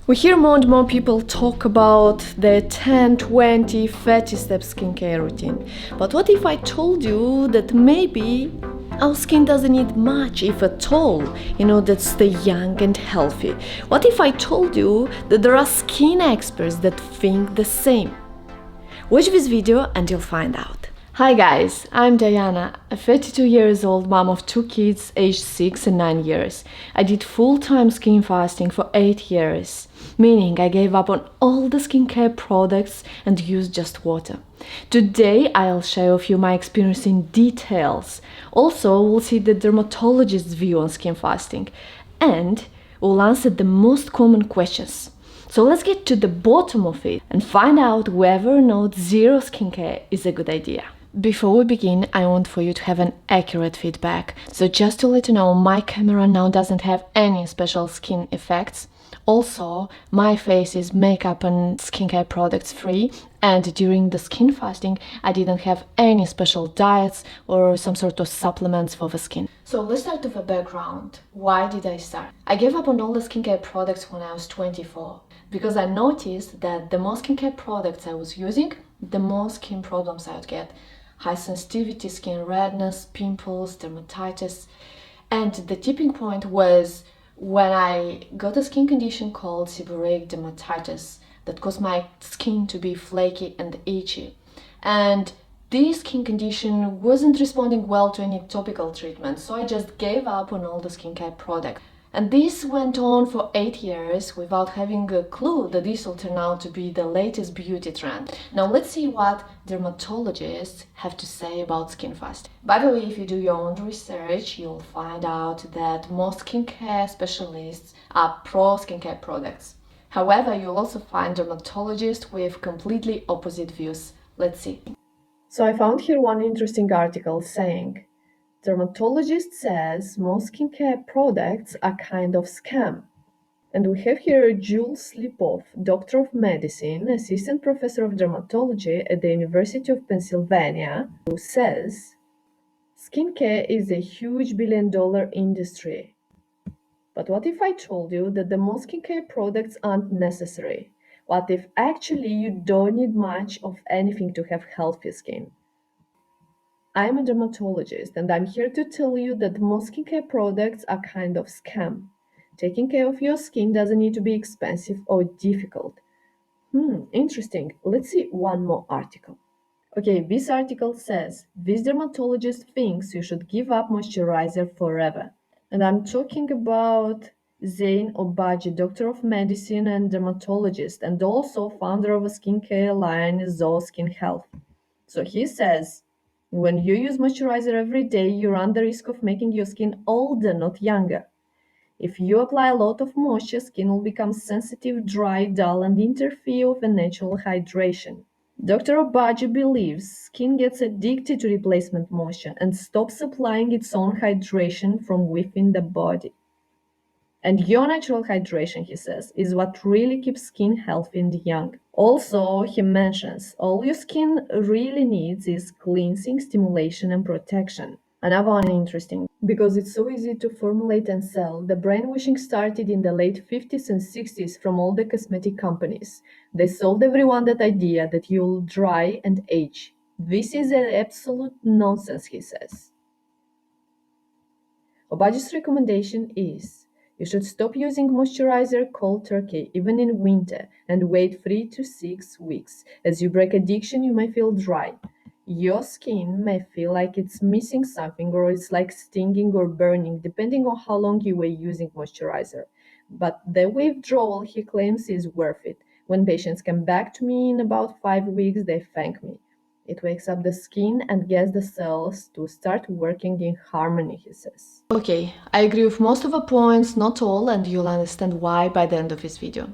We hear more and more people talk about their 10, 20, 30 step skincare routine. But what if I told you that maybe our skin doesn't need much, if at all, in order to stay young and healthy? What if I told you that there are skin experts that think the same? Watch this video and you'll find out. Hi guys, I'm Diana, a 32 years old mom of 2 kids aged 6 and 9 years. I did full-time skin fasting for 8 years, meaning I gave up on all the skincare products and used just water. Today I'll share with you my experience in details. Also, we'll see the dermatologist's view on skin fasting and we'll answer the most common questions. So let's get to the bottom of it and find out whether or not zero skincare is a good idea. Before we begin, I want for you to have an accurate feedback. So just to let you know, my camera now doesn't have any special skin effects. Also, my face is makeup and skincare products free, and during the skin fasting, I didn't have any special diets or some sort of supplements for the skin. So let's start with a background. Why did I start? I gave up on all the skincare products when I was 24 because I noticed that the more skincare products I was using, the more skin problems I would get. High sensitivity, skin redness, pimples, dermatitis. And the tipping point was when I got a skin condition called seborrheic dermatitis that caused my skin to be flaky and itchy. And this skin condition wasn't responding well to any topical treatment, so I just gave up on all the skincare products. And this went on for 8 years without having a clue that this will turn out to be the latest beauty trend. Now let's see what dermatologists have to say about skin fasting. By the way, if you do your own research, you'll find out that most skincare specialists are pro skincare products. However, you'll also find dermatologists with completely opposite views. Let's see. So I found here one interesting article saying, dermatologist says most skincare products are kind of scam. And we have here Jules Slipov, Doctor of Medicine, Assistant Professor of Dermatology at the University of Pennsylvania, who says, skincare is a huge billion-dollar industry. But what if I told you that the most skincare products aren't necessary? What if actually you don't need much of anything to have healthy skin? I'm a dermatologist and I'm here to tell you that most skincare products are kind of scam. Taking care of your skin doesn't need to be expensive or difficult. Interesting. Let's see one more article. Okay, this article says, this dermatologist thinks you should give up moisturizer forever. And I'm talking about Zain Obagi, Doctor of Medicine and dermatologist, and also founder of a skincare line, Zoe Skin Health. So he says, when you use moisturizer every day, you run the risk of making your skin older, not younger. If you apply a lot of moisture, skin will become sensitive, dry, dull, and interfere with the natural hydration. Dr. Obagi believes skin gets addicted to replacement moisture and stops applying its own hydration from within the body. And your natural hydration, he says, is what really keeps skin healthy and young. Also, he mentions all your skin really needs is cleansing, stimulation, and protection. Another one interesting, because it's so easy to formulate and sell, the brainwashing started in the late 50s and 60s from all the cosmetic companies. They sold everyone that idea that you'll dry and age. This is an absolute nonsense, he says. Obagi's recommendation is you should stop using moisturizer cold turkey even in winter and wait 3 to 6 weeks. As you break addiction, you may feel dry. Your skin may feel like it's missing something or it's like stinging or burning depending on how long you were using moisturizer. But the withdrawal, he claims, is worth it. When patients come back to me in about 5 weeks, they thank me. It wakes up the skin and gets the cells to start working in harmony, he says. Okay, I agree with most of the points, not all, and you'll understand why by the end of this video.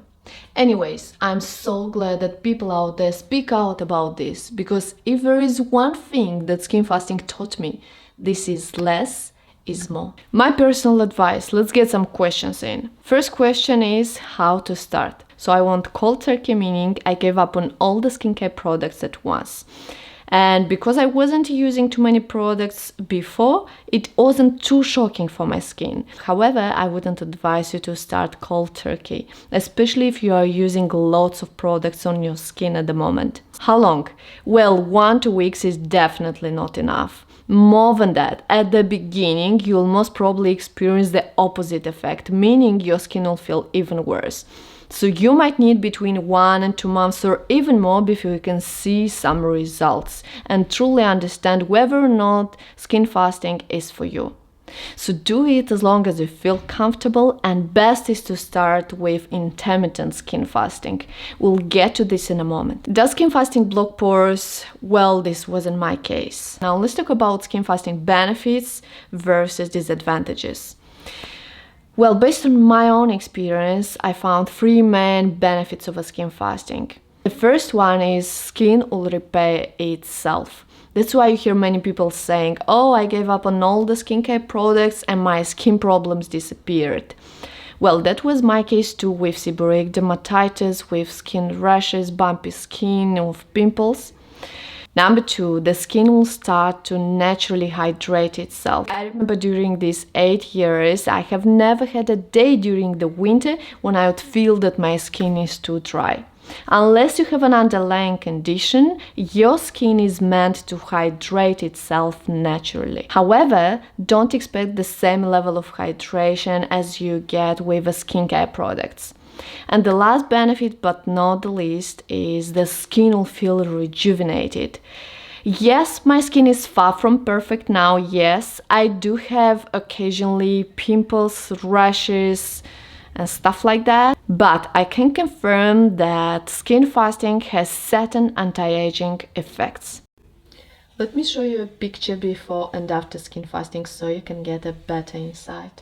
Anyways, I'm so glad that people out there speak out about this, because if there is one thing that skin fasting taught me, this is less is more. My personal advice, let's get some questions in. First question is how to start. So I want cold turkey, meaning I gave up on all the skincare products at once. And because I wasn't using too many products before, it wasn't too shocking for my skin. However, I wouldn't advise you to start cold turkey, especially if you are using lots of products on your skin at the moment. How long? Well, 1 to 2 weeks is definitely not enough. More than that, at the beginning, you'll most probably experience the opposite effect, meaning your skin will feel even worse. So you might need between 1 and 2 months or even more before you can see some results and truly understand whether or not skin fasting is for you. So do it as long as you feel comfortable, and best is to start with intermittent skin fasting. We'll get to this in a moment. Does skin fasting block pores? Well, this wasn't my case. Now let's talk about skin fasting benefits versus disadvantages. Well, based on my own experience, I found 3 main benefits of a skin fasting. The first one is skin will repair itself. That's why you hear many people saying, oh, I gave up on all the skincare products and my skin problems disappeared. Well, that was my case too, with seborrheic dermatitis, with skin rashes, bumpy skin, with pimples. Number 2, the skin will start to naturally hydrate itself. I remember during these 8 years, I have never had a day during the winter when I would feel that my skin is too dry. Unless you have an underlying condition, your skin is meant to hydrate itself naturally. However, don't expect the same level of hydration as you get with the skincare products. And the last benefit, but not the least, is the skin will feel rejuvenated. Yes, my skin is far from perfect now. Yes, I do have occasionally pimples, rashes, and stuff like that. But I can confirm that skin fasting has certain anti-aging effects. Let me show you a picture before and after skin fasting so you can get a better insight.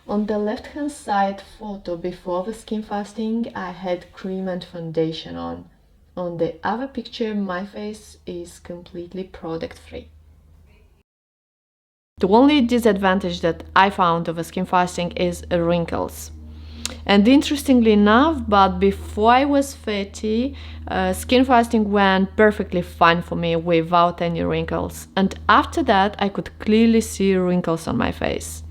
On the left hand side photo before the skin fasting, I had cream and foundation on. On the other picture, my face is completely product free. The only disadvantage that I found of a skin fasting is wrinkles. And interestingly enough, but before I was 30, skin fasting went perfectly fine for me without any wrinkles. And after that, I could clearly see wrinkles on my face.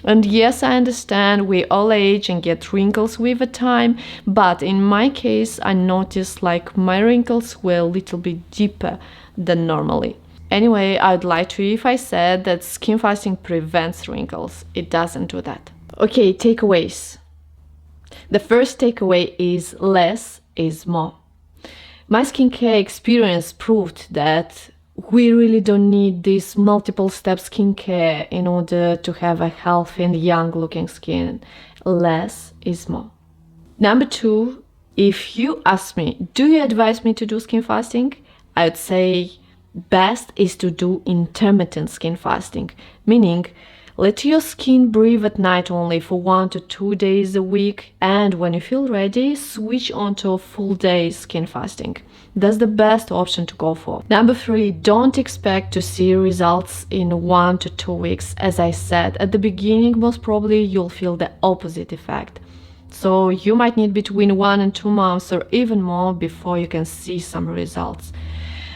And yes, I understand we all age and get wrinkles with the time, but in my case, I noticed like my wrinkles were a little bit deeper than normally. Anyway, I'd lie to you if I said that skin fasting prevents wrinkles. It doesn't do that. Okay, takeaways. The first takeaway is less is more. My skincare experience proved that we really don't need this multiple step skincare in order to have a healthy and young looking skin. Less is more. Number 2, if you ask me, do you advise me to do skin fasting? I would say best is to do intermittent skin fasting, meaning let your skin breathe at night only for 1 to 2 days a week, and when you feel ready, switch on to a full day skin fasting. That's the best option to go for. Number 3, don't expect to see results in 1 to 2 weeks. As I said, at the beginning, most probably you'll feel the opposite effect. So you might need between 1 and 2 months or even more before you can see some results.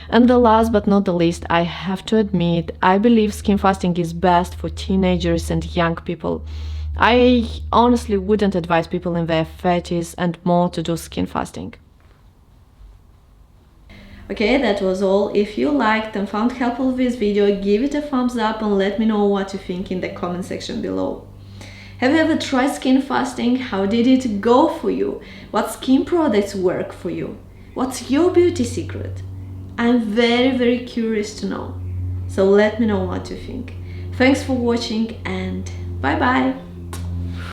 And the last but not the least, I have to admit, I believe skin fasting is best for teenagers and young people. I honestly wouldn't advise people in their 30s and more to do skin fasting. Okay, that was all. If you liked and found helpful this video, give it a thumbs up and let me know what you think in the comment section below. Have you ever tried skin fasting? How did it go for you? What skin products work for you? What's your beauty secret? I'm very curious to know. So let me know what you think. Thanks for watching and bye bye!